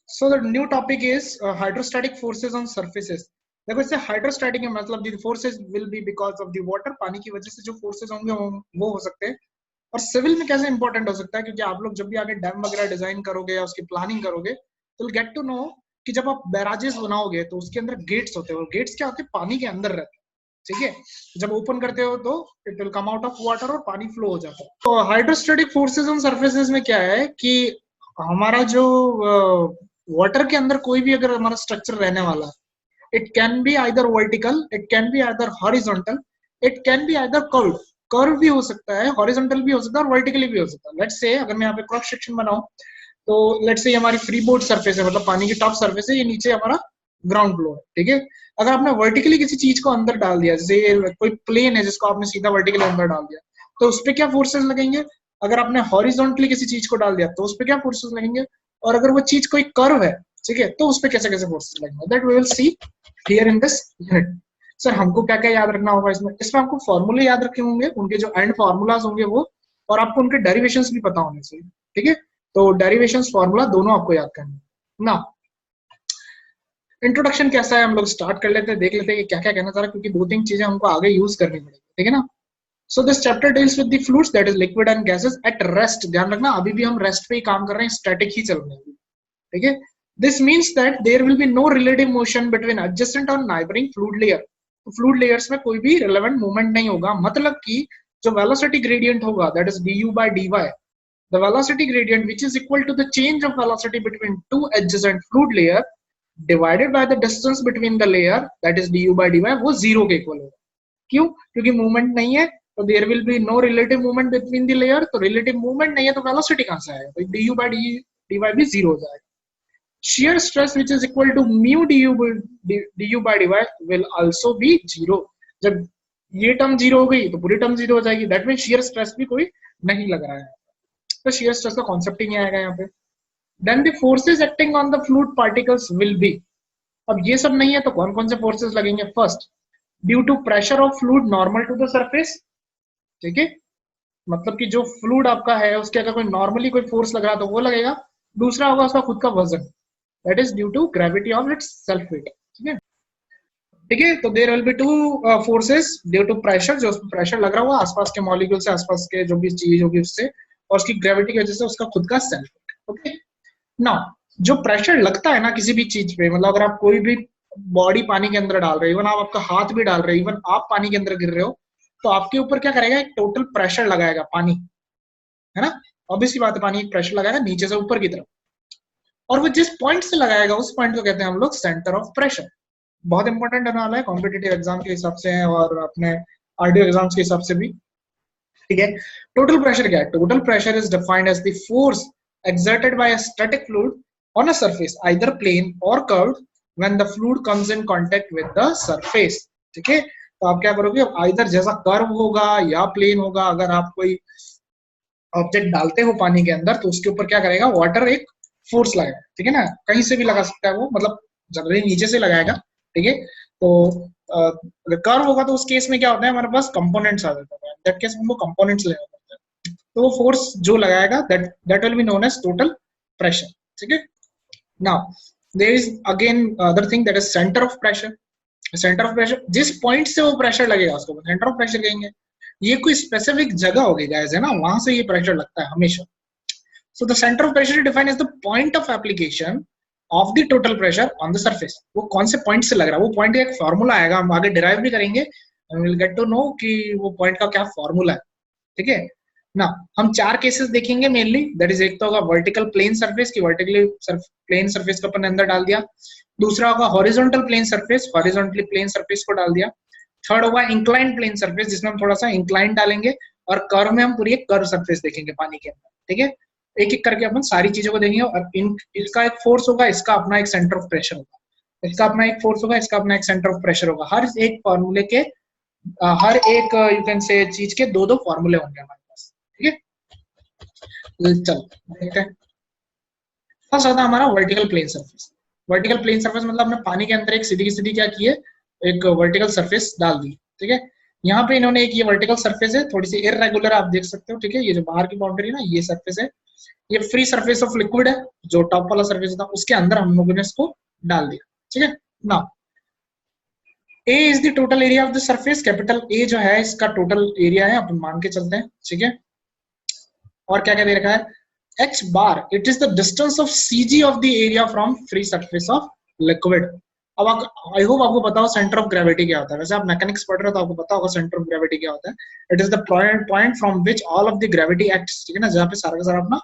So the new topic is hydrostatic forces on surfaces. देखो इससे hydrostatic का मतलब the forces will be because of the water, पानी की वजह से जो फोर्सेस होंगे वो हो सकते हैं। और सिविल में कैसे इंपॉर्टेंट हो सकता है, क्योंकि आप लोग जब भी आगे डैम वगैरह डिजाइन करोगे या उसकी प्लानिंग करोगे तो गेट टू नो कि जब आप बैराजेस बनाओगे तो उसके अंदर गेट्स होते हैं, और गेट्स क्या होते हैं, पानी के अंदर रहते हैं। ठीक है, जब ओपन करते हो तो it will come out of water और पानी फ्लो हो जाता है। तो हाइड्रोस्टैटिक फोर्सेस ऑन सरफेसेस में क्या है कि हमारा जो वाटर के अंदर कोई भी अगर हमारा स्ट्रक्चर रहने वाला है, it can be either vertical, it can be either horizontal, it can be either curved. Curve भी हो सकता है, हॉरिजॉन्टल भी हो सकता है और वर्टिकली भी हो सकता है। लेट्स से अगर मैं यहाँ पे क्रॉस सेक्शन बनाऊं तो लेट्स से हमारी फ्री बोर्ड सरफेस है, मतलब पानी की टॉप सरफेस है, ये नीचे हमारा ग्राउंड फ्लोर है। ठीक है, अगर आपने वर्टिकली किसी चीज को अंदर डाल दिया, जैसे कोई प्लेन है जिसको आपने सीधा वर्टिकली अंदर डाल दिया, तो उस पर क्या फोर्सेस लगेंगे। अगर आपने हॉरिजॉन्टली किसी चीज को डाल दिया तो उस पर क्या फोर्सेस लगेंगे। और अगर वो चीज कोई कर्व है, ठीक है, तो उस पर कैसे कैसे फोर्सेस लगेंगे, that we will see here in this unit. Sir हमको क्या क्या याद रखना होगा इसमें आपको फॉर्मूले याद रखे होंगे, उनके जो एंड फॉर्मूलाज होंगे वो, और आपको उनके डेरिवेशंस भी पता होने चाहिए। ठीक है, तो डेरिवेशंस फॉर्मूला दोनों आपको याद करना। ना इंट्रोडक्शन कैसा है, हम लोग स्टार्ट कर लेते हैं, देख लेते हैं क्या क्या कहना चाह रहा है, क्योंकि दो तीन चीजें हमको आगे यूज करनी पड़ेगी। ठीक है ना। So this chapter deals with the fluids that is liquid and gases at rest. ध्यान रखना अभी भी हम रेस्ट पे ही काम कर रहे हैं, स्टैटिक ही चल रहे हैं। ठीक है, this means that there will be no relative motion between adjacent और neighboring fluid layer. तो fluid layers में कोई भी relevant movement नहीं होगा, मतलब कि जो velocity gradient होगा, that is du by dy, the velocity gradient which is equal to the change of velocity between two adjacent fluid layer divided by the distance between the layer, that is du by dy, वो zero के equal होगा। क्यों? क्योंकि movement नहीं है, तो there will be no relative movement between the layer, तो relative movement नहीं है तो velocity कहां से आएगा, तो du by dy भी जीरो हो जाएगा। shear stress which is equal to mu du by dy will also be zero. जब ये टर्म जीरो हो गई तो पूरी टर्म जीरो हो जाएगी, दैट मीन shear stress भी कोई नहीं लग रहा है, तो shear stress का कॉन्सेप्ट ही नहीं आएगा यहाँ पे। then the forces acting on the fluid particles will be, अब ये सब नहीं है तो कौन कौन से फोर्सेस लगेंगे। First, due to pressure of fluid normal to the surface. ठीक है, मतलब कि जो फ्लूइड आपका है उसके अगर कोई नॉर्मली कोई फोर्स लग रहा है तो वो लगेगा। दूसरा होगा उसका खुद का वजन, that is due to gravity of its self weight। ठीक है, तो there will be two forces due to pressure, जो उसमें प्रेशर लग रहा होगा आसपास के मॉलिक्यूल से, आसपास के जो भी चीज होगी उससे, और उसकी ग्रेविटी की वजह से उसका खुद का सेल्फ वेट। ओके, नाउ जो प्रेशर लगता है ना किसी भी चीज पे, मतलब अगर आप कोई भी बॉडी पानी के अंदर डाल रहे हो, इवन आप आपका हाथ भी डाल रहे हो, इवन आप पानी के अंदर गिर रहे हो, तो आपके ऊपर क्या करेगा, एक टोटल प्रेशर लगाएगा पानी, है ना। ऑब्वियसली बात है, पानी एक प्रेशर लगाएगा नीचे से ऊपर की तरफ, और वो जिस पॉइंट से लगाएगा उस पॉइंट को कहते हैं हम लोग सेंटर ऑफ प्रेशर। बहुत इंपॉर्टेंट होने वाला है कॉम्पिटिटिव एग्जाम के हिसाब से और अपने आरडीओ एग्जाम्स के हिसाब से भी। ठीक है, टोटल प्रेशर क्या है, total pressure is defined as the force exerted by a static fluid on a surface either plane or curved when the fluid comes in contact with the surface। ठीक है, तो आप क्या करोगे, आइदर जैसा curve होगा या प्लेन होगा, अगर आप कोई ऑब्जेक्ट डालते हो पानी के अंदर तो उसके ऊपर क्या करेगा, वाटर एक फोर्स लगाएगा। ठीक है ना, कहीं से भी लगा सकता है वो, मतलब जनरली नीचे से लगाएगा। ठीक है, तो अगर कर्व होगा तो उस केस में क्या होता है, हमारे पास कंपोनेंट्स आ जाते हैं, दैट केस हमको कंपोनेंट्स लेना पड़ता है, तो वो फोर्स जो लगाएगा that will be known as total pressure. ठीक है, now there is again other thing that is centre of pressure. Centre of pressure, जिस पॉइंट से वो प्रेशर लगेगा उसको सेंटर ऑफ प्रेशर कहेंगे। ये कोई स्पेसिफिक जगह होगी गाइस, है ना, वहां से ये प्रेशर लगता है हमेशा। So the center of pressure is defined as the point of application of the total pressure on the surface। वो कौन से पॉइंट से लग रहा है, वो पॉइंट का एक फॉर्मूला आएगा, हम आगे डिराइव भी करेंगे, we'll get to know कि वो पॉइंट का क्या फॉर्मूला है। ठीक है ना, हम चार केसेस देखेंगे मेनली, दैट इज, एक तो होगा वर्टिकल प्लेन सरफेस की, वर्टिकली प्लेन सरफेस को अपन अंदर डाल दिया। दूसरा होगा horizontal plane surface, horizontally plane surface को डाल दिया। थर्ड होगा इंक्लाइन प्लेन सरफेस, जिसमें हम थोड़ा सा इंक्लाइन डालेंगे, और कर्व में हम पूरी एक कर्व सरफेस देखेंगे पानी के अंदर। ठीक है, एक एक करके अपन सारी चीजों को देखेंगे, और इसका एक फोर्स होगा, इसका अपना एक सेंटर ऑफ प्रेशर होगा, इसका अपना एक फोर्स होगा, इसका अपना एक सेंटर ऑफ प्रेशर होगा। हर एक फॉर्मूले के हर एक यू कैन से चीज के दो दो फॉर्मूले होंगे हमारे पास। ठीक है, चलो देखते हैं। फर्स्ट आता है हमारा vertical plane surface. Vertical plane surface मतलब हमने पानी के अंदर एक सीधी की सीधी क्या की है, एक वर्टिकल सरफेस डाल दी। ठीक है, यहाँ पे इन्होंने एक ये वर्टिकल सरफेस है, थोड़ी सी इररेगुलर आप देख सकते हो। ठीक है, ये जो बाहर की बाउंड्री है ना, ये सरफेस है, ये फ्री सरफेस ऑफ लिक्विड है, जो टॉप वाला सरफेस था उसके अंदर हम लोगों ने इसको डाल दिया, ठीक है ना। A is the total area of the surface, capital A जो है इसका टोटल एरिया है, अपन मान के चलते हैं, ठीक है। और क्या क्या दे रखा है, h bar it is the distance of cg of the area from free surface of liquid. अब आई होप आपको पता हो सेंटर ऑफ ग्रेविटी क्या होता है, वैसे आप मैकेनिक्स पढ़ रहे हो तो आपको पता होगा सेंटर ऑफ ग्रेविटी क्या होता है। It is the point from which all of the gravity acts, ठीक है ना, जहाँ पे सारा का सारा अपना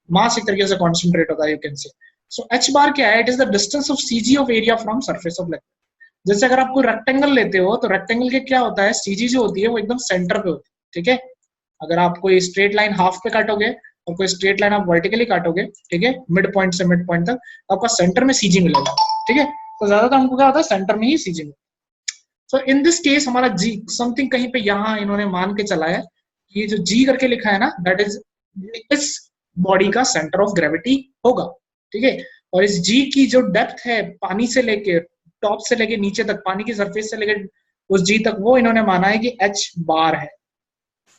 मास एक तरीके से कॉन्सेंट्रेट होता है, यू कैन से। सो h बार क्या है, it is the distance of cg of area from surface of liquid. जैसे अगर आप कोई रेक्टेंगल लेते हो तो रेक्टेंगल के क्या होता है, cg जो होती है वो एकदम सेंटर पे होती है, ठीक है। अगर आप कोई स्ट्रेट लाइन हाफ पे काटोगे और कोई स्ट्रेट लाइन आप वर्टिकली काटोगे, ठीक है, मिड पॉइंट से मिड पॉइंट तक, तो आपका सेंटर में सीजी मिलेगा, ठीक है। तो ज्यादातर हमको क्या होता है, सेंटर में ही सीजी मिलेगा। सो इन दिस केस हमारा जी समथिंग कहीं पे यहाँ इन्होंने मान के चला है, ये जो जी करके लिखा है ना, दैट इज इस बॉडी का सेंटर ऑफ ग्रेविटी होगा, ठीक है। और इस जी की जो डेप्थ है पानी से लेके टॉप से लेके नीचे तक, पानी की सरफेस से लेके उस जी तक, वो इन्होंने माना है कि एच बार है।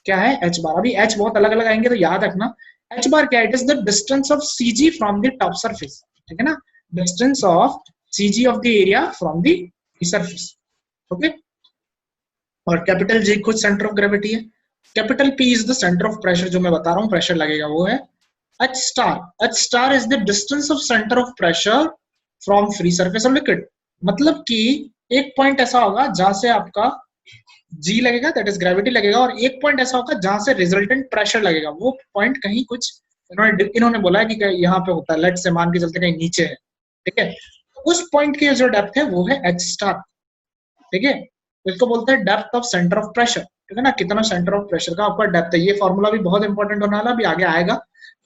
क्या है, एच बार। अभी एच बहुत अलग अलग आएंगे तो याद रखना, एच बार क्या है, it is the distance of CG from the top surface, ठीक है ना, distance of CG of the area from the surface, okay. और कैपिटल जी खुद सेंटर ऑफ ग्रेविटी है, capital P is the centre of pressure, जो मैं बता रहा हूँ प्रेशर लगेगा वो है H star. H star is the distance of centre of pressure from free surface of liquid. मतलब कि एक पॉइंट ऐसा होगा जहां से आपका जी लगेगा, दैट इज ग्रेविटी लगेगा, और एक पॉइंट ऐसा होगा जहां से रिजल्टेंट प्रेशर लगेगा, वो पॉइंट कहीं कुछ इन्होंने बोला है कि यहाँ पे होता है, लेट से मान के चलते कहीं नीचे है, ठीक है। तो उस पॉइंट की जो डेप्थ है वो है एच स्टार, ठीक है। इसको बोलते हैं depth of centre of pressure, ठीक है ना, कितना सेंटर ऑफ प्रेशर का आपका डेप्थ है। ये फॉर्मूला भी बहुत इंपॉर्टेंट होने वाला, अभी आगे आएगा।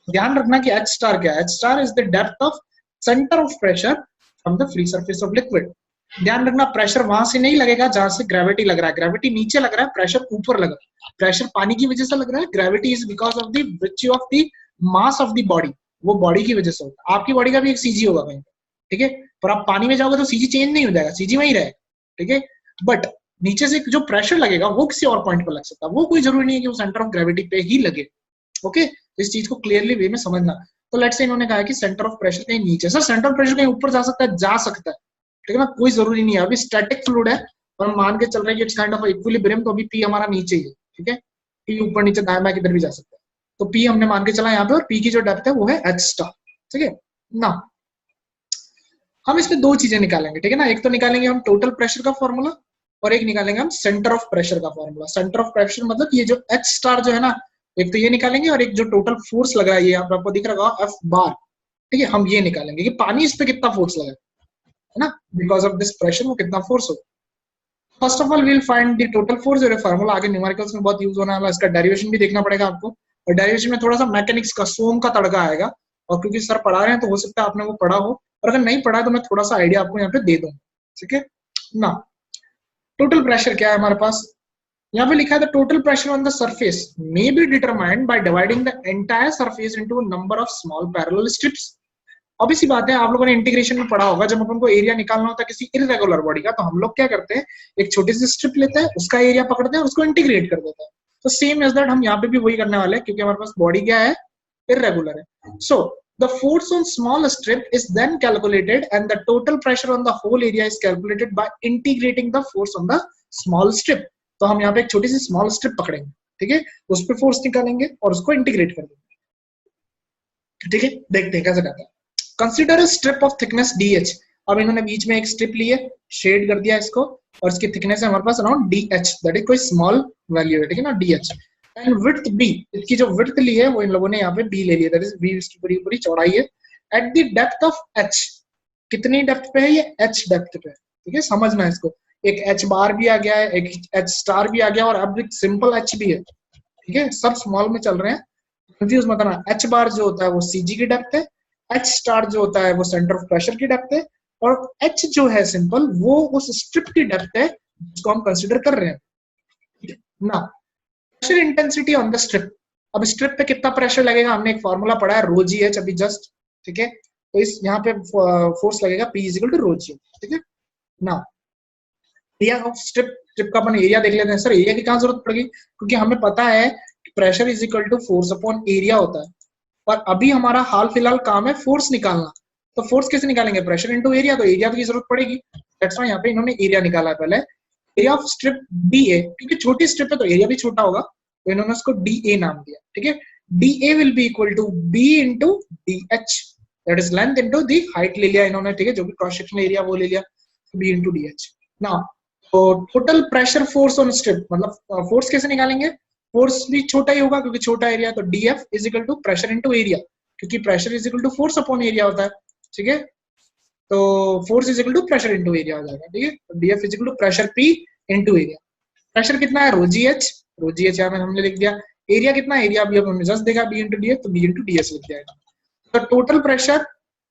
ध्यान रखना कि एच स्टार क्या है, H star is the depth of centre of pressure from the free surface of liquid. ध्यान रखना प्रेशर वहां से नहीं लगेगा जहां से ग्रेविटी लग रहा है, ग्रेविटी नीचे लग रहा है, प्रेशर ऊपर लग रहा है। प्रेशर पानी की वजह से लग रहा है, gravity is because of the which of the mass of the body, वो बॉडी की वजह से होगा। आपकी बॉडी का भी एक सीजी होगा कहीं, ठीक है, पर आप पानी में जाओगे तो सीजी चेंज नहीं हो जाएगा, सीजी वही रहेगा, ठीक है। बट नीचे से जो प्रेशर लगेगा वो किसी और पॉइंट पर लग सकता है, वो कोई जरूरी नहीं है कि वो सेंटर ऑफ ग्रेविटी पे ही लगे, ओके। इस चीज को क्लियरली वे में समझना। तो लेट्स से इन्होंने कहा कि सेंटर ऑफ प्रेशर कहीं नीचे, सर सेंटर ऑफ प्रेशर कहीं ऊपर जा सकता है, जा सकता है, ठीक है ना, कोई जरूरी नहीं है। अभी स्टैटिक फ्लूइड है और हम मान के चल रहे हैं कि इट्स काइंड ऑफ इक्विलिब्रियम, तो अभी पी हमारा नीचे ही है, ठीक है, पी ऊपर नीचे दाएं बाएं किधर भी जा सकता है, तो पी हमने मान के चला यहाँ पे, और पी की जो डेप्थ है वो है एच स्टार, ठीक है ना। हम इसमें दो चीजें निकालेंगे, ठीक है ना, एक तो निकालेंगे हम टोटल प्रेशर का फॉर्मूला, और एक निकालेंगे हम सेंटर ऑफ प्रेशर का फॉर्मूला। सेंटर ऑफ प्रेशर मतलब ये जो एच स्टार जो है ना, एक तो ये निकालेंगे, और एक जो टोटल फोर्स लग रहा है ये यहाँ पे आपको दिख रहा है एफ बार, ठीक है, हम ये निकालेंगे कि पानी इस पे कितना फोर्स लगा है ना, बिकॉज ऑफ दिस प्रेशर वो कितना फोर्स हो। First of all we will find the total force, और फार्मूला आगे न्यूमेरिकल्स में बहुत यूज होने वाला है, इसका डेरिवेशन भी देखना पड़ेगा आपको, और डेरिवेशन में थोड़ा सा मैकेनिक्स का सोम का तड़का आएगा, और क्योंकि सर पढ़ा रहे हैं तो हो सकता है आपने वो पढ़ा हो, और अगर नहीं पढ़ा तो मैं थोड़ा सा आइडिया आपको यहाँ पे दे दूँ, ठीक है ना। टोटल प्रेशर क्या है हमारे पास, यहाँ पे लिखा है the total pressure on the surface may be determined by dividing the entire surface into number of small parallel strips. obvious सी बात है, आप लोगों ने इंटीग्रेशन में पढ़ा होगा, जब अपन को एरिया निकालना होता है किसी इररेगुलर बॉडी का, तो हम लोग क्या करते हैं, एक छोटी सी स्ट्रिप लेते हैं, उसका एरिया पकड़ते हैं और उसको इंटीग्रेट कर देते हैं। तो सेम एज दैट हम यहाँ पे भी वही करने वाले हैं, क्योंकि हमारे पास बॉडी क्या है, इररेगुलर है। सो the force on small strip is then calculated and the total pressure on the whole area is calculated by integrating the force on the small strip। तो हम यहाँ पे एक छोटी सी स्मॉल स्ट्रिप पकड़ेंगे, ठीक है, उस पर फोर्स निकालेंगे और उसको इंटीग्रेट कर देंगे, ठीक है। देखते हैं कैसे करते हैं। Consider a strip of thickness DH। अब इन्होंने बीच में एक स्ट्रिप ली है, शेड कर दिया इसको, और इसकी थिकनेस है हमारे पास अराउंड DH, दैट इज कोई स्मॉल वैल्यू है, ठीक है ना, DH। एंड विड्थ B, इसकी जो विड्थ ली है वो इन लोगों ने यहाँ पे B ले लिया, दैट इज B इसकी पूरी पूरी चौड़ाई है। At the depth of H, कितनी डेप्थ पे है ये, H डेप्थ पे, ठीक है, समझना है इसको। एक H बार भी आ गया है, एक H स्टार भी आ गया, और अब एक सिंपल H भी है, ठीक है, सब स्मॉल में चल रहे हैं, कंफ्यूज मत करना। H बार जो होता है वो CG की डेप्थ है, H स्टार जो होता है वो सेंटर ऑफ प्रेशर की डेप्थ है, और H जो है सिंपल वो उस स्ट्रिप की डेप्थ है जिसको हम कंसीडर कर रहे हैं ना। Pressure intensity on the strip, अब स्ट्रिप पे कितना प्रेशर लगेगा, हमने एक फॉर्मूला पढ़ा है रो जी एच अभी जस्ट, ठीक है, तो इस यहाँ पे फोर्स लगेगा P is equal to rho जी, ठीक है ना। एरिया ऑफ स्ट्रिप का अपन एरिया देख लेते हैं। सर एरिया की कहाँ जरूरत पड़ेगी, क्योंकि हमें पता है pressure is equal to force upon area होता है, और अभी हमारा हाल फिलहाल काम है फोर्स निकालना। तो फोर्स कैसे निकालेंगे? प्रेशर इनटू एरिया, तो एरिया की जरूरत पड़ेगी। दैट्स व्हाई यहाँ पे इन्होंने एरिया निकाला है पहले। Area of strip D A, क्योंकि छोटी स्ट्रिप है तो एरिया भी छोटा होगा, तो इन्होंने उसको डी ए नाम दिया। ठीक है, d a will be equal to b into D h, that is length into the height ले लिया इन्होंने। ठीक है, जो भी क्रॉस सेक्शनल एरिया वो ले लिया, B into D H. Now तो total pressure force on strip, मतलब फोर्स कैसे निकालेंगे? फोर्स भी छोटा ही होगा क्योंकि छोटा एरिया, तो D F is equal to pressure into area, क्योंकि pressure is equal to force upon area होता है। ठीक है, तो force is equal to pressure into area हो जाएगा। ठीक है, D F is equal to pressure P into area. Pressure कितना है? रो जी एच, रो जी एच यहाँ हमने लिख दिया। एरिया कितना है? एरिया भी हमने जस्ट देखा, बी इंटू डी एच, तो बी इंटू डी एस लिख दिया। तो total pressure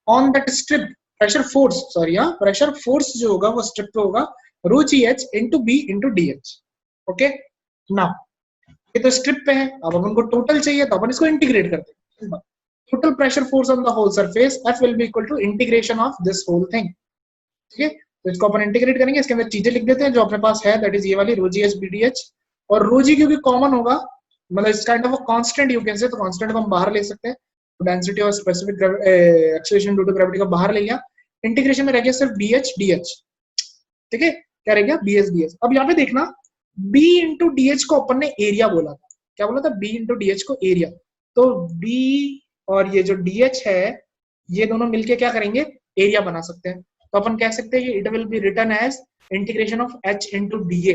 on that strip, pressure force, sorry हाँ, प्रेशर फोर्स जो होगा वो स्ट्रिप पे होगा rho G H into B into D H. Okay, now ये तो स्ट्रिप पे है, अब अपन को टोटल चाहिए तो अपन इसको इंटीग्रेट करते हैं। Total pressure force on the whole surface F will be equal to integration of this whole thing. ठीक है, तो इसको अपन इंटीग्रेट करेंगे, इसके अंदर चीजें लिख देते हैं जो अपने पास है, दैट इज ये वाली rho G H B D H. और रो जी क्योंकि कॉमन होगा, मतलब इस kind of a constant you can say, तो कांस्टेंट को हम बाहर ले सकते हैं। तो डेंसिटी और specific acceleration due to gravity को बाहर ले लिया, इंटीग्रेशन में रह गया सिर्फ बी एच डी एच। ठीक है, क्या रह गया? B h d h. अब यहाँ पे देखना, बी इंटू डी एच को अपन ने एरिया बोला था। क्या बोला था? बी इंटू डी एच को एरिया। तो बी और ये जो डी एच है, ये दोनों मिलके क्या करेंगे? एरिया बना सकते हैं। तो अपन कह सकते हैं कि it will be written as integration of h into d a.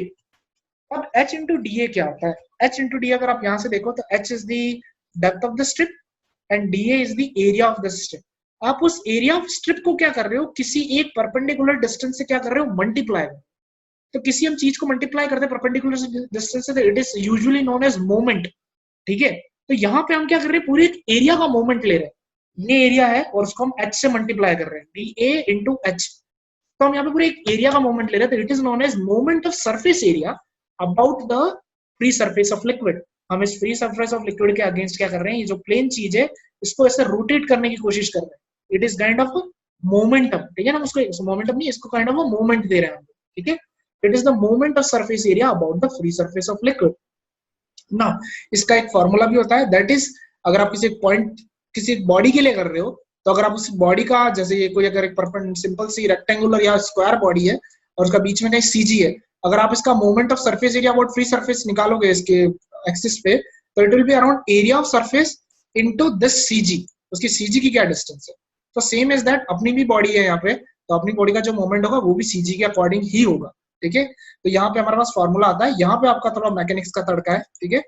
अब एच इंटू डी ए क्या होता है? एच इंटू डी, अगर आप यहां से देखो तो H is the depth of the strip and D A is the area of the strip. आप उस एरिया ऑफ स्ट्रिप को क्या कर रहे हो? किसी एक परपेंडिकुलर डिस्टेंस से क्या कर रहे हो? मल्टीप्लाई। तो किसी हम चीज को मल्टीप्लाई करते हैं परपेंडिकुलर डिस्टेंस से, it is usually known as moment. ठीक है, तो यहाँ पे हम क्या कर रहे हैं? पूरे एक एरिया का मोमेंट ले रहे हैं, ये एरिया है और उसको हम एच से मल्टीप्लाई कर रहे हैं, डी ए इंटू एच। तो हम यहाँ पे पूरे एक एरिया का मोमेंट ले रहे हैं, तो it is known as moment of surface area about the free surface of liquid. हम इस फ्री सरफेस ऑफ लिक्विड के अगेंस्ट क्या कर रहे हैं? ये जो प्लेन चीज है इसको ऐसे रोटेट करने की कोशिश कर रहे हैं। It is kind of momentum. ठीक है ना, उसको मोमेंटम नहीं, इसको काइंड ऑफ मोमेंट दे रहे हैं हम। ठीक है, it is the moment of surface area about the free surface of liquid. ना इसका एक फॉर्मूला भी होता है, दैट इज अगर आप किसी पॉइंट किसी बॉडी के लिए कर रहे हो, तो अगर आप उस बॉडी का, जैसे ये कोई अगर एक सिंपल सी रेक्टेंगुलर या स्क्वायर बॉडी है और उसका बीच में कहीं सीजी है, अगर आप इसका moment of surface area about free surface निकालोगे इसके एक्सिस पे, तो it will be around area of surface into this CG. उसकी सीजी की क्या डिस्टेंस है? तो सेम इज दैट, अपनी भी बॉडी है यहाँ पे, तो अपनी बॉडी का जो मोमेंट होगा वो भी सीजी के अकॉर्डिंग ही होगा। ठीक है, तो यहाँ पे हमारे पास फॉर्मूला आता है, यहाँ पे आपका थोड़ा मैकेनिक्स का तड़का है। ठीक है,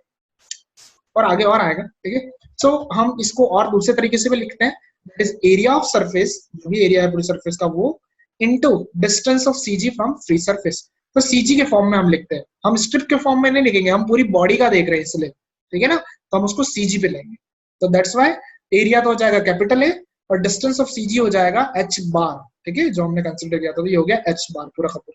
और आगे और आएगा। ठीक है, सो हम इसको और दूसरे तरीके से भी लिखते हैं, that is area of surface, जो भी एरिया है पूरी सरफेस का, वो into distance of CG from free surface. तो सीजी के फॉर्म में हम लिखते हैं, हम स्ट्रिप के फॉर्म में नहीं लिखेंगे, हम पूरी बॉडी का देख रहे हैं इसलिए। ठीक है ना, तो हम उसको सीजी पे लेंगे। तो दैट्स व्हाई एरिया तो हो जाएगा कैपिटल ए और डिस्टेंस ऑफ सीजी हो जाएगा एच बार। ठीक है, जो हमने कंसीडर किया था, तो ये हो गया एच बार पूरा खत्म।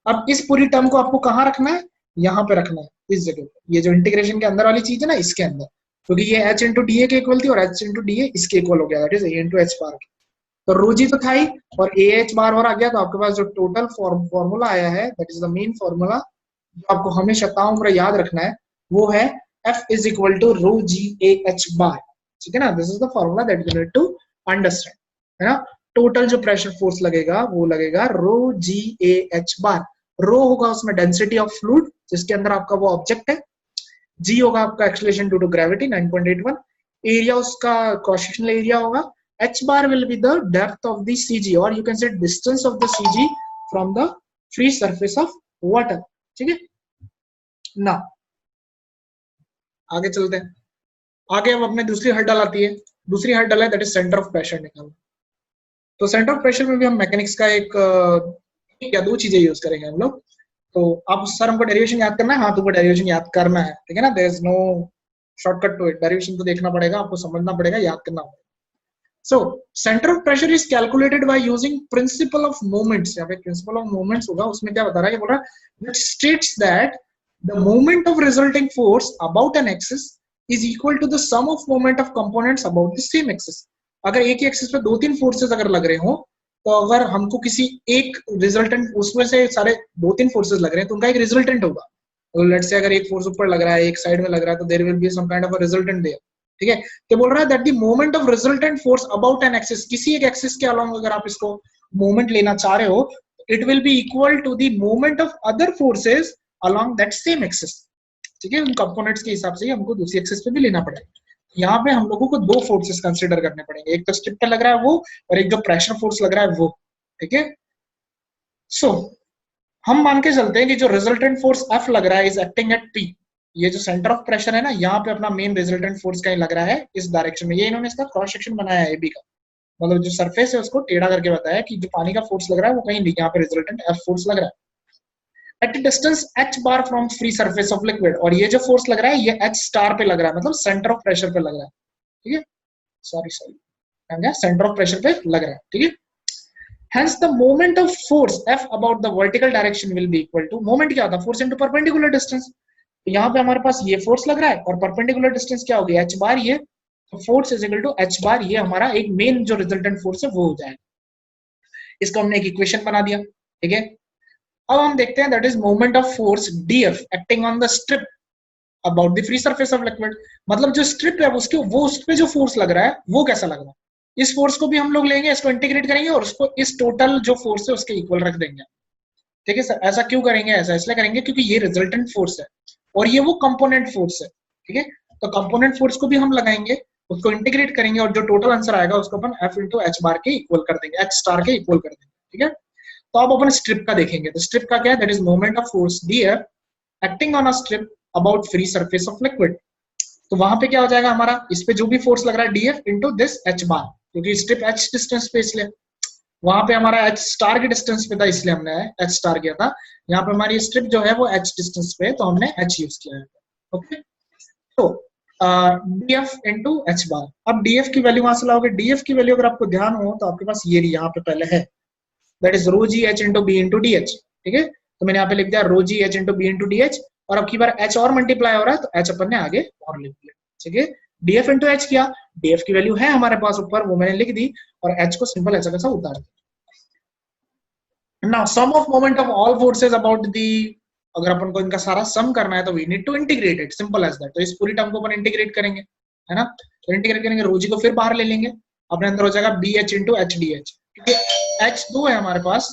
अब इस पूरी टर्म को आपको कहाँ रखना है? यहाँ पे रखना है, इस जगह पे। ये जो इंटीग्रेशन के अंदर वाली चीज है ना, इसके अंदर, क्योंकि ये h इंटू डी ए के इक्वल थी और h इंटू डी ए इसके इक्वल हो गया, that is a into H bar. तो रो जी तो था ही और ए एच बार और आ गया, तो आपके पास जो टोटल फॉर्मूला आया है, that is the main formula जो आपको हमेशा ताऊं याद रखना है, वो है F is equal to rho G A H bar. ठीक है ना, this is the formula that you need to understand, है ना। टोटल जो प्रेशर फोर्स लगेगा वो लगेगा रो जी ए एच बार। रो होगा उसमें डेंसिटी ऑफ फ्लूइड जिसके अंदर आपका वो ऑब्जेक्ट है, जी होगा आपका acceleration due to gravity 9.81, area उसका क्रॉस सेक्शनल एरिया होगा, h bar will be the depth of the CG और you can say distance of the CG from the free surface of water। ठीक है ना, आगे चलते हैं। आगे हम अपने दूसरी हर्डल आती है, दूसरी हर्डल है that is centre of pressure निकालना। तो सेंटर ऑफ प्रेशर में भी हम मैकेनिक्स का एक या दो चीजें यूज करेंगे हम लोग। तो आप सर हमको डेरिवेशन याद करना है, हाँ तुमको डेरिवेशन याद करना है, ठीक है ना, there is no shortcut to it, derivation तो देखना पड़ेगा, आपको समझना पड़ेगा, याद करना पड़ेगा। So center of pressure is calculated by using principle of moments। यहाँ पे principle of moments होगा, उसमें क्या बता रहा है, ये बोल रहा है which states that the moment of resulting force about an axis is equal to the sum of moment of components about the same axis। अगर एक ही एक्सिस पे दो तीन फोर्सेस अगर लग रहे हो, तो अगर हमको किसी एक रिजल्टेंट, उसमें से सारे दो तीन फोर्सेस लग रहे हैं तो उनका एक रिजल्टेंट होगा। तो लेट्स से अगर एक फोर्स ऊपर लग रहा है, एक साइड में लग रहा है, तो there will be some kind of a resultant there. ठीक है। तो बोल रहा है that the moment of resultant force about an axis, किसी एक एक्सिस के अलोंग अगर आप इसको मोमेंट लेना चाह रहे हो, it will be equal to the moment of other forces along that same axis. ठीक है, उन कंपोनेंट्स के हिसाब से हमको दूसरी एक्सिस पे भी लेना पड़ेगा। यहाँ पे हम लोगों को दो फोर्सेस कंसीडर करने पड़ेंगे, एक तो स्ट्रिप पे लग रहा है वो, और एक जो प्रेशर फोर्स लग रहा है वो। ठीक है, सो हम मान के चलते हैं कि जो रिजल्टेंट फोर्स F लग रहा है इज एक्टिंग एट P, ये जो सेंटर ऑफ प्रेशर है ना, यहाँ पे अपना मेन रिजल्टेंट फोर्स कहीं लग रहा है इस डायरेक्शन में। ये इन्होंने इसका क्रॉस सेक्शन बनाया है AB का, मतलब जो सरफेस है उसको टेढ़ा करके बताया कि जो पानी का फोर्स लग रहा है वो कहीं यहाँ पे रिजल्टेंट F फोर्स लग रहा है at distance h bar from free surface of liquid. और ये जो फोर्स लग रहा है ये H स्टार पे लग रहा है, मतलब सेंटर ऑफ प्रेशर पे लग रहा है। ठीक है, सॉरी सेंटर ऑफ प्रेशर पे लग रहा है। ठीक है, hence the moment of force F about the vertical direction will be equal to, moment क्या होता है, force into perpendicular distance। तो यहाँ पे हमारे पास ये फोर्स लग रहा है और परपेंडिकुलर डिस्टेंस क्या होगी h बार, ये force is equal to h bar, ये हमारा एक मेन जो रिजल्टेंट फोर्स है वो हो जाएगा। इसको हमने एक इक्वेशन बना दिया। ठीक है, अब हम देखते हैं that is moment of force df acting on the strip about the free surface of liquid. मतलब जो स्ट्रिप है उसके वो उस पे जो फोर्स लग रहा है वो कैसा लग रहा है, इस फोर्स को भी हम लोग लेंगे, इसको इंटीग्रेट करेंगे और उसको इस टोटल जो फोर्स है उसके इक्वल रख देंगे। ठीक है सर, ऐसा क्यों करेंगे, ऐसा इसलिए करेंगे क्योंकि ये रिजल्टेंट फोर्स है और ये वो कंपोनेंट फोर्स है। ठीक है, तो कंपोनेंट फोर्स को भी हम लगाएंगे, उसको इंटीग्रेट करेंगे और जो टोटल आंसर आएगा उसको अपन F इंटू एच बार के इक्वल कर देंगे, H स्टार के इक्वल कर देंगे। ठीक है, तो अब अपन स्ट्रिप का देखेंगे। तो स्ट्रिप का क्या है, that is moment of force df acting on a strip about free surface of liquid. तो वहां पे क्या हो जाएगा हमारा, इस पे जो भी फोर्स लग रहा है df इंटू दिस h बार, क्योंकि स्ट्रिप h डिस्टेंस पे, इसलिए वहां पे हमारा h स्टार के डिस्टेंस पे था इसलिए हमने h स्टार किया था। यहाँ पे हमारी स्ट्रिप जो है वो h डिस्टेंस पे है तो हमने h यूज किया है। ओके, तो df इंटू h बार। अब df की वैल्यू वहां से लाओगे, df की वैल्यू अगर आपको ध्यान हो तो आपके पास ये यहाँ पे पहले है, that is rho G H into B into D H. ठीक है, तो मैंने यहाँ पे लिख दिया rho G H into B into D H, और अब की बार h और मल्टीप्लाई हो रहा है तो h अपन ने आगे और लिख दिया। ठीक है, df इंटू h किया, df की वैल्यू है हमारे पास ऊपर, वो मैंने लिख दी और h को सिंपल ऐसा कैसा उतार दिया। Now sum of moment of all forces about the, अगर अपन को इनका सारा सम करना है तो we need to integrate it, simple as that. तो इस पूरी टर्म को अपन इंटीग्रेट करेंगे, है ना, तो इंटीग्रेट करेंगे, रो जी को फिर बाहर ले लेंगे, अपने अंदर हो जाएगा B h into h d h, क्योंकि एच दो है हमारे पास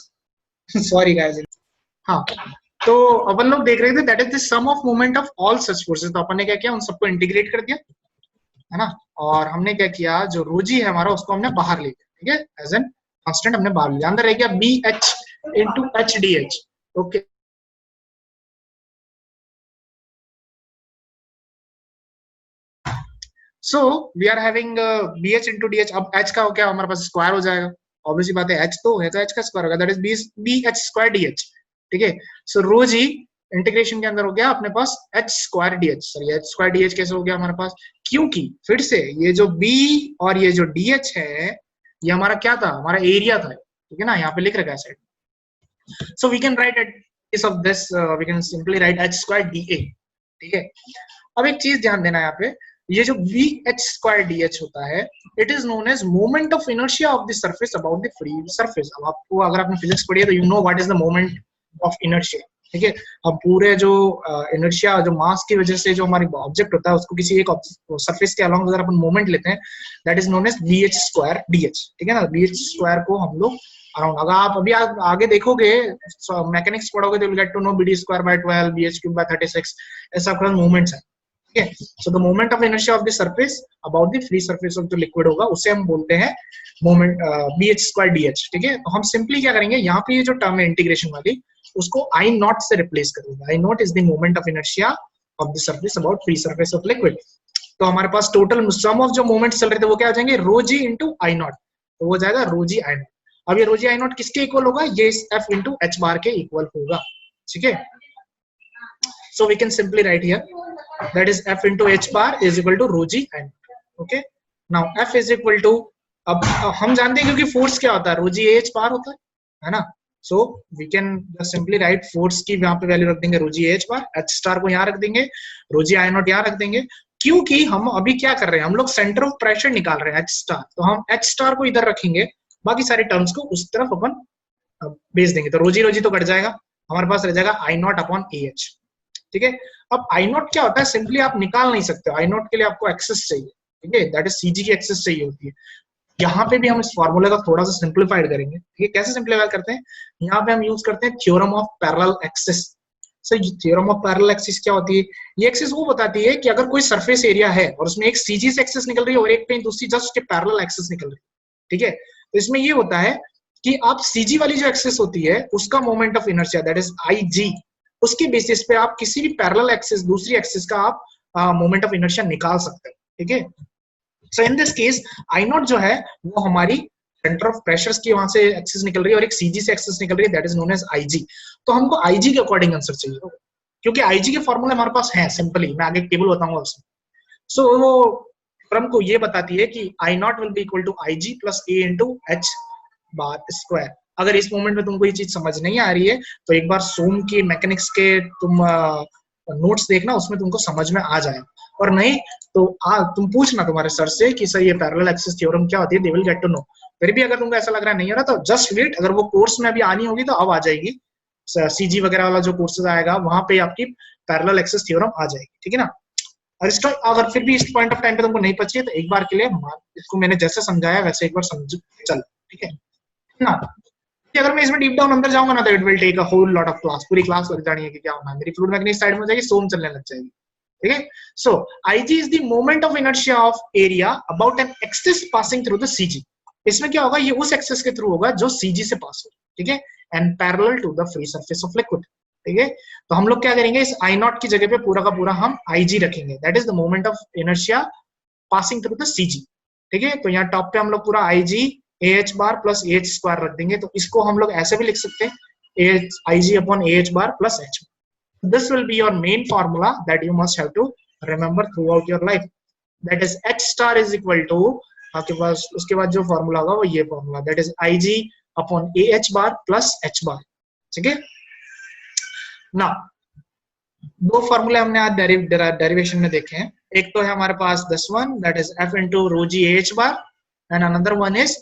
सॉरी गाइस। हाँ, तो अपन लोग देख रहे थे that is the sum of moment of all such forces. तो अपन ने क्या किया, उन सबको इंटीग्रेट कर दिया, है ना, और हमने क्या किया, जो रोजी है हमारा उसको हमने बाहर ले लिया। ठीक है, एज एन कांस्टेंट हमने बाहर लिया, अंदर रह गया b h into h d H. Okay, so we are having b h into D h. अब एच का क्या हमारे पास स्क्वायर हो जाएगा, ऑब्वियसली बात है, एच तो है तो एच का स्क्वायर होगा, that is b h square D H. ठीक है, सो रो जी इंटीग्रेशन के अंदर हो गया अपने पास H square D H. Sorry, H square D H कैसे हो गया हमारे पास, क्योंकि फिर से ये जो बी और ये जो डी एच है ये हमारा क्या था, हमारा एरिया था। ठीक है ना, यहाँ पे लिख रखा है side. So we can write at case of this we can simply write h square d a. ठीक है, अब एक चीज ध्यान देना यहाँ पे, ये जो b h square D h होता है, it is known as moment of inertia of the surface about the free surface. अब आपको अगर आपने फिजिक्स पढ़ी है तो you know what is the moment of inertia. ठीक है, अब पूरे जो इनर्शिया जो मास की वजह से जो हमारी ऑब्जेक्ट होता है उसको किसी एक सरफेस के अलोंग अगर अपन मोमेंट लेते हैं, that is known as b h square D H. ठीक है ना, वी एच स्क्वायर को हम लोग अराउंड, अगर आप अभी आगे देखोगे मैकेनिक्स पढ़ोगे तो will get to know b d square by 12, b H cube by 36, ऐसा कुछ मोमेंट्स है। ठीक है, so the moment of inertia of the surface about the free surface of the liquid होगा, उसे हम बोलते हैं moment b h square D H. ठीक है, तो हम सिंपली क्या करेंगे, यहाँ पे ये जो टर्म है इंटीग्रेशन वाली, उसको आई नॉट से रिप्लेस कर देंगे। I naught is the moment of inertia of the surface about free surface of liquid. तो हमारे पास टोटल सम ऑफ जो मोमेंट्स चल रहे थे वो क्या हो जाएंगे, रो जी इंटू आई नॉट, तो वो जाएगा रो जी आई नॉट। अब ये रो जी आई नॉट किसके इक्वल होगा, ये एफ इंटू एच बार के इक्वल होगा। ठीक है, so we can simply write here that is f into h bar is equal to rho g and okay now f is equal to, अब हम जानते हैं क्योंकि फोर्स क्या होता है, rho g h bar होता है ना, so we can just simply write force की यहाँ पे वैल्यू रख देंगे rho g h bar, h star को यहाँ रख देंगे, rho g i नॉट यहाँ रख देंगे, क्योंकि हम अभी क्या कर रहे हैं, हम लोग सेंटर ऑफ प्रेशर निकाल रहे हैं h स्टार, तो हम h स्टार को इधर रखेंगे, बाकी सारे टर्म्स को उस तरफ अपन भेज देंगे, तो रोजी रोजी तो कट जाएगा, हमारे पास रह जाएगा आई नॉट अपॉन ए एच। ठीक है, अब आई नॉट क्या होता है, सिंपली आप निकाल नहीं सकते, आई नॉट के लिए आपको एक्सेस चाहिए। ठीक है, दैट इज सीजी की एक्सेस चाहिए होती है। यहाँ पे भी हम इस फॉर्मूले का थोड़ा सा सिंप्लीफाइड करेंगे, ठीक है। कैसे सिंप्लीफाई करते हैं, यहाँ पे हम यूज करते हैं theorem of parallel axis. Sir theorem of parallel axis क्या होती है, ये एक्सिस वो बताती है कि अगर कोई सरफेस एरिया है और उसमें एक सीजी से एक्सिस निकल रही है और एक पे दूसरी जस्ट उसके पैरेलल एक्सिस निकल रही है, ठीक है। तो इसमें ये होता है कि आप सीजी वाली जो एक्सिस होती है उसका moment of inertia that is I G, उसके बेसिस पे आप किसी भी पैरेलल एक्सिस दूसरी एक्सिस का आप मोमेंट ऑफ इनर्शिया निकाल सकते हैं, ठीक है। So in this case I naught जो है वो हमारी सेंटर ऑफ प्रेशर्स की वहां से एक्सिस निकल रही है और एक सीजी से एक्सिस निकल रही है, that is known as IG. तो हमको आईजी के अकॉर्डिंग आंसर चाहिए होगा, क्योंकि आईजी के फॉर्मूले हमारे पास है सिंपली, मैं आगे टेबल बताऊंगा उसमें। सो वो क्रम को ये बताती है कि I naught will be equal to I G plus A into H bar square. अगर इस मोमेंट में तुमको ये चीज समझ नहीं आ रही है तो एक बार सोम के मैकेनिक्स के तुम नोट्स देखना, उसमें तुमको समझ में आ जाएगा, और नहीं तो तुम पूछना तुम्हारे सर से कि सर ये पैरेलल एक्सिस थ्योरम क्या होती है, they will get to know. फिर भी अगर तुमको ऐसा लग रहा नहीं हो रहा तो जस्ट वेट, अगर वो कोर्स में अभी आनी होगी तो अब आ जाएगी, सीजी वगैरह वाला जो कोर्सेज आएगा वहां पे आपकी पैरेलल एक्सिस थ्योरम आ जाएगी, ठीक है ना। और इसका अगर फिर भी इस पॉइंट ऑफ टाइम पे तुमको नहीं पची है तो एक बार के लिए इसको मैंने जैसे समझाया वैसे एक बार समझ चल, ठीक है ना। कि अगर मैं इसमें डीप डाउन अंदर जाऊंगा ना तो it will take a whole lot of class, पूरी क्लास लग जानी है कि क्या होना है, मेरी फ्लूइड मैकेनिक्स साइड में हो जाएगी, सोम चलने लग जाएगी, ठीक है। So IG is the moment of inertia of area about an axis passing through the CG. इसमें क्या होगा, ये उस एक्सिस के थ्रू होगा जो सीजी से पास हो, ठीक है, and parallel to the free surface of liquid, ठीक है। तो हम लोग क्या करेंगे, इस आई नॉट की जगह पे पूरा का पूरा हम आईजी रखेंगे, that is the moment of inertia passing through the CG, ठीक है। तो यहाँ टॉप पे हम लोग पूरा IG A H bar plus A H square रख देंगे, तो इसको हम लोग ऐसे भी लिख सकते हैं I G upon A H bar plus H. This will be your main formula that you must have to remember throughout your life, that is H star is equal to, आपके पास उसके बाद जो formula होगा वो ये formula, that is I G upon A H bar plus H bar, ठीक है ना। दो फॉर्मूले हमने आज डेरिवेशन में देखे हैं, एक तो है हमारे पास this one that is F into rho G H bar, and another one is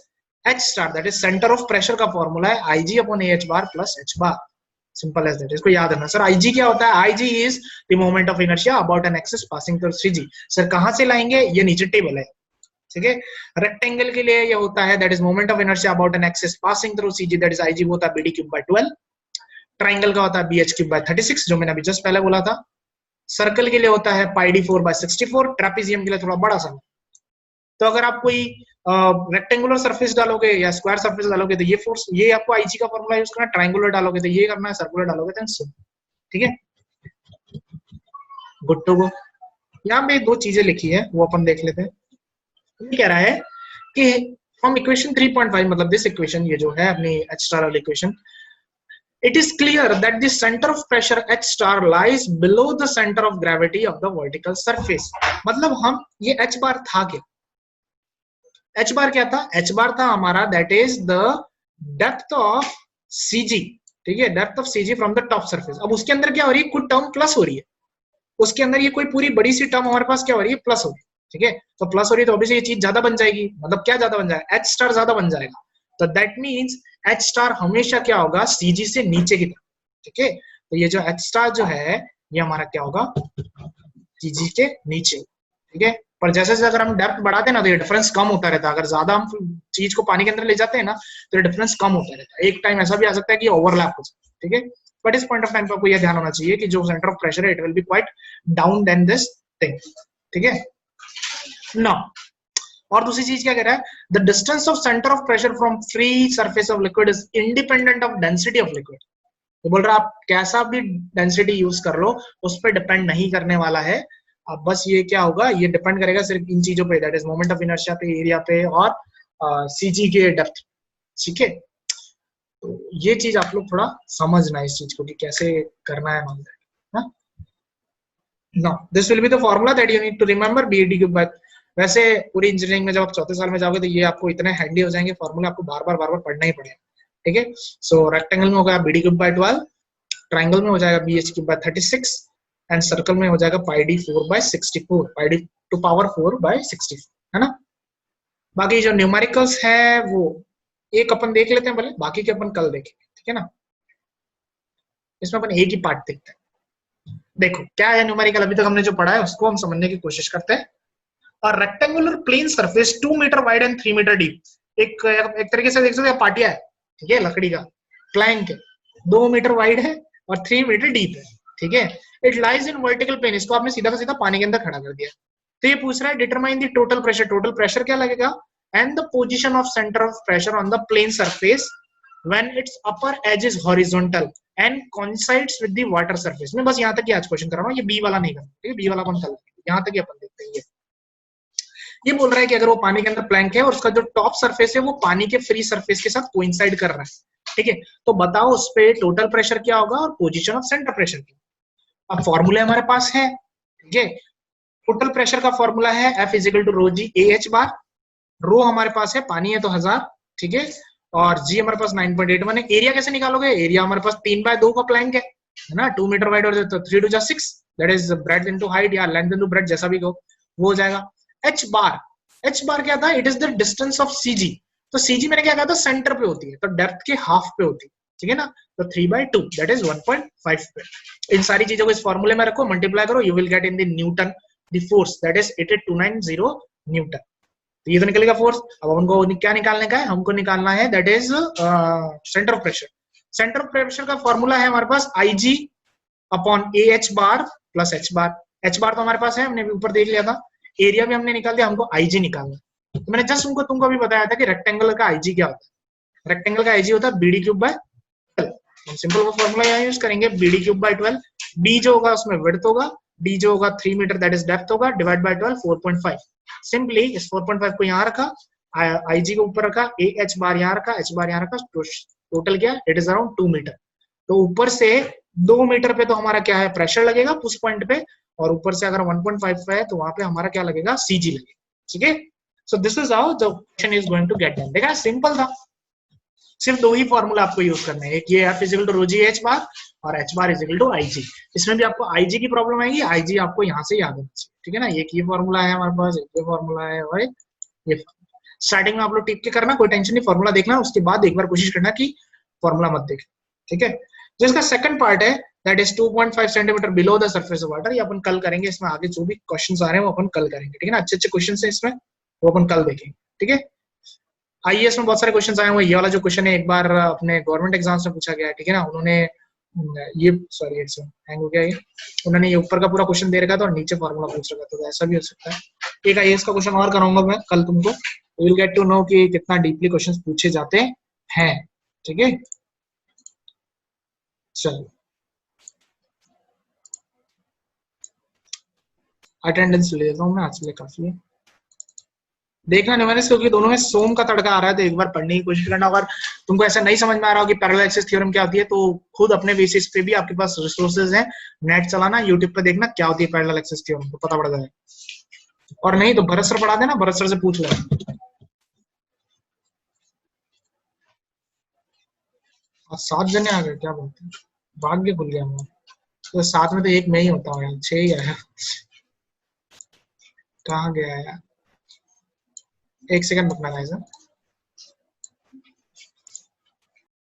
H star that is centre of pressure का फॉर्मूला है I G upon H bar plus H bar, simple as that. इसको याद रखना। Sir IG क्या होता है, IG is the moment of inertia about an axis passing through CG. Sir कहां से लाएंगे, ये नीचे टेबल है, ठीक है। रेक्टेंगल के लिए ये होता है that is moment of inertia about an axis passing through CG, that is IG होता है बीडी क्यूब बाय 12। ट्राइंगल का होता है बी एच क्यूब बाय 36 जो मैंने अभी जस्ट पहले बोला था। सर्कल के लिए होता है पाई डी 4 बाय 64, ट्रेपेजियम के लिए थोड़ा बड़ा सा। तो अगर आप कोई रेक्टेंगुलर सरफेस डालोगे या स्क्वायर सरफेस डालोगे तो ये फोर्स, ये आपको आईजी का फॉर्मूला यूज करना है, ट्राइंगुलर डालोगे तो ये करना है, सर्कुलर डालोगे तो सो, ठीक है। Good to go. यहाँ पे दो चीजें लिखी है वो अपन देख लेते हैं। ये कह रहा है कि फ्रॉम इक्वेशन 3.5, मतलब दिस इक्वेशन, ये जो है अपनी एच स्टार वाली equation, it is clear that the center of pressure H star lies below the center of gravity of the vertical surface। मतलब हम ये H बार था क्या, H बार क्या था, H बार था हमारा that is the depth of CG, ठीक है, depth of CG from the top surface. अब उसके अंदर क्या हो रही है, कुछ टर्म प्लस हो रही है, उसके अंदर ये कोई पूरी बड़ी सी टर्म हमारे पास क्या हो रही है, प्लस हो रही है, ठीक है। तो प्लस हो रही है तो ऑब्वियसली ये चीज ज्यादा बन जाएगी, मतलब क्या ज्यादा बन जाएगा, H स्टार ज्यादा बन जाएगा। तो दैट मीन्स H स्टार हमेशा क्या होगा, सीजी से नीचे की तरफ, ठीक है। तो ये जो H स्टार जो है ये हमारा क्या होगा, सीजी के नीचे, ठीक है। पर जैसे जैसे अगर हम डेप्थ बढ़ाते हैं ना तो ये डिफरेंस कम होता रहता है, अगर ज्यादा हम चीज को पानी के अंदर ले जाते हैं ना तो ये डिफरेंस कम होता रहता है। एक टाइम ऐसा भी आ सकता है कि ओवरलैप हो जाए, ठीक है। बट इस पॉइंट ऑफ टाइम पर आपको यह ध्यान होना चाहिए कि जो सेंटर ऑफ प्रेशर है it will be quite down than this thing, ठीक है ना। और दूसरी चीज क्या कह रहा है, the distance of centre of pressure from free surface of liquid is independent of density of liquid. तो बोल रहा है आप कैसा भी डेंसिटी यूज कर लो उस पर डिपेंड नहीं करने वाला है। अब बस ये क्या होगा, ये डिपेंड करेगा सिर्फ इन चीजों पे, that is moment of inertia पे, एरिया पे, और सीजी के डेप्थ, ठीक है। तो ये चीज आप लोग थोड़ा समझना इस चीज को कि कैसे करना है मामला। No this will be the formula that you need to remember, b d cube by. वैसे पूरी इंजीनियरिंग में जब आप चौथे साल में जाओगे तो ये आपको इतने हैंडी हो जाएंगे फॉर्मूला, आपको बार बार पढ़ना ही पड़ेगा, ठीक है। सो रेक्टेंगल में होगा बीडी क्यूब बाय 12, ट्राइंगल में हो जाएगा B H cube by 36, and circle में हो जाएगा pi D 4 by 64, pi D to power 4 by 64, है ना। बाकी जो न्यूमेरिकल्स है वो एक अपन देख लेते हैं पहले, बाकी के अपन कल देखेंगे, ठीक है ना। इसमें अपन एक ही पार्ट देखते हैं। देखो क्या है न्यूमेरिकल, अभी तक हमने जो पढ़ा है उसको हम समझने की कोशिश करते हैं। और rectangular plane surface 2 metre wide and 3 metre deep, एक तरीके से देख सकते हैं पाटिया है, ठीक है, लकड़ी का प्लैंक है, 2 मीटर वाइड है और 3 मीटर डीप है, ठीक है। It lies in vertical plane, इसको आपने सीधा का सीधा पानी के अंदर खड़ा कर दिया। तो ये पूछ रहा है डिटरमाइन द टोटल प्रेशर क्या लगेगा and the position of centre of pressure on the plane surface when its upper edge is horizontal and coincides with the water surface. मैं बस यहाँ तक ही आज क्वेश्चन कर रहा हूँ, ये बी वाला नहीं करना, ठीक है, बी वाला अपन कल, यहाँ तक ही अपन देखते हैं। ये बोल रहा है कि अगर वो पानी के अंदर प्लैंक है और उसका जो टॉप सरफेस है वो पानी के फ्री सरफेस के साथ कोइंसाइड कर रहा है, ठीक है, तो बताओ उस पे टोटल प्रेशर क्या होगा और पोजीशन ऑफ सेंटर प्रेशर क्या। अब फॉर्मूला हमारे पास है, ठीक है, टोटल प्रेशर का फॉर्मूला है F is equal to rho G A H bar, rho हमारे पास है, पानी है तो 1000, ठीक है, और जी हमारे पास 9.81 है। एरिया कैसे निकालोगे, एरिया हमारे पास 3/2 का प्लैंक है ना, 2 मीटर वाइड और 3 2 6, that is breadth into height या लेंथ इनटू ब्रेड्थ, जैसा भी हो वो हो जाएगा। एच बार क्या था, it is the distance of CG, तो सीजी मैंने क्या कहा था सेंटर पे होती है, तो डेप्थ के हाफ पे होती है, ठीक है ना, तो 3/2 दैट इज 1.5 पे। इन सारी चीजों को इस फॉर्मूले में रखो, मल्टीप्लाई करो, you will get in the Newton the force that is 88290 Newton. तो ये तो निकलेगा फोर्स। अब हमको क्या निकालने का है, हमको निकालना है that is centre of pressure. Centre of pressure का फॉर्मूला है हमारे पास IG upon A H bar plus H bar. H bar तो हमारे पास है, हमने ऊपर देख लिया था, एरिया भी हमने निकाल दिया, हमको IG निकालना है। तो मैंने जस्ट तुमको अभी बताया था कि रेक्टेंगल का IG क्या होता है, रेक्टेंगल का IG होता है BD क्यूब बाय 12। हम सिंपल वो फॉर्मूला यहाँ यूज करेंगे, BD क्यूब बाय 12, B जो होगा उसमें विड्थ होगा, D जो होगा 3 मीटर दैट इज डेप्थ होगा, डिवाइड बाय 12 4.5। सिंपली इस 4.5 को यहाँ रखा, IG को ऊपर रखा, ए एच बार यहाँ रखा, एच बार यहाँ रखा, टोटल क्या इट इज अराउंड 2 मीटर। तो ऊपर से 2 मीटर पे तो हमारा क्या है प्रेशर लगेगा उस पॉइंट पे, और ऊपर से अगर 1.5 पे है तो वहां पे हमारा क्या लगेगा CG लगेगा, ठीक है। So this is how the question is going to get done. देखा सिंपल था, सिर्फ 2 ही फॉर्मूला आपको यूज करना है, एक ये F is equal to rho G H bar और H bar is equal to IG। इसमें भी आपको IG की प्रॉब्लम आएगी, IG आपको यहाँ से याद होना चाहिए, ठीक है ना। एक ये फॉर्मूला है हमारे पास, एक ये फॉर्मूला है और ये स्टार्टिंग में आप लोग टिक के करना, कोई टेंशन नहीं, फॉर्मूला देखना, उसके बाद एक बार कोशिश करना कि फॉर्मूला मत देख, ठीक है। जो इसका सेकंड पार्ट है that is 2.5 centimetre below the surface of water, ये अपन कल करेंगे। इसमें आगे जो भी क्वेश्चंस आ रहे हैं वो अपन कल करेंगे, ठीक है ना। अच्छे अच्छे क्वेश्चंस हैं इसमें, वो अपन कल देखेंगे, ठीक है। IAS में बहुत सारे क्वेश्चंस आए हुए, ये वाला जो क्वेश्चन है एक बार अपने गवर्नमेंट एग्जाम्स में पूछा गया है, ठीक है ना। उन्होंने ये सॉरी इट्स हैंग हो गया, ये उन्होंने ये ऊपर का पूरा क्वेश्चन दे रखा था और नीचे फॉर्मूला पूछ रखा था, तो ऐसा भी हो सकता है। एक IAS का क्वेश्चन और कराऊंगा मैं कल तुमको, you will get to know कि कितना डीपली क्वेश्चंस पूछे जाते हैं, ठीक है। चलो अटेंडेंस ले लेता हूँ मैं, आज के लिए काफी है। देखना न्यूमेरिक्स क्योंकि दोनों में सोम का तड़का आ रहा है, तो एक बार पढ़ने की कोशिश करना। अगर तुमको ऐसा नहीं समझ में आ रहा हो कि पैरेलल एक्सिस थ्योरम क्या होती है, तो खुद अपने बेसिस पे भी आपके पास रिसोर्सेज हैं, नेट चलाना, यूट्यूब पे देखना क्या होती है पैरेलल एक्सिस थ्योरम, तो पता पड़ जाएगा। और नहीं तो भरत सर पढ़ा देना, भरत सर से पूछ लेना। 7 जने आ गए, क्या बोलते हैं, भाग्य खुल गया मैं तो 7 में तो एक मैं ही होता हूँ यार, 6 ही आया, कहाँ गया यार, एक सेकंड रुकना गाइस।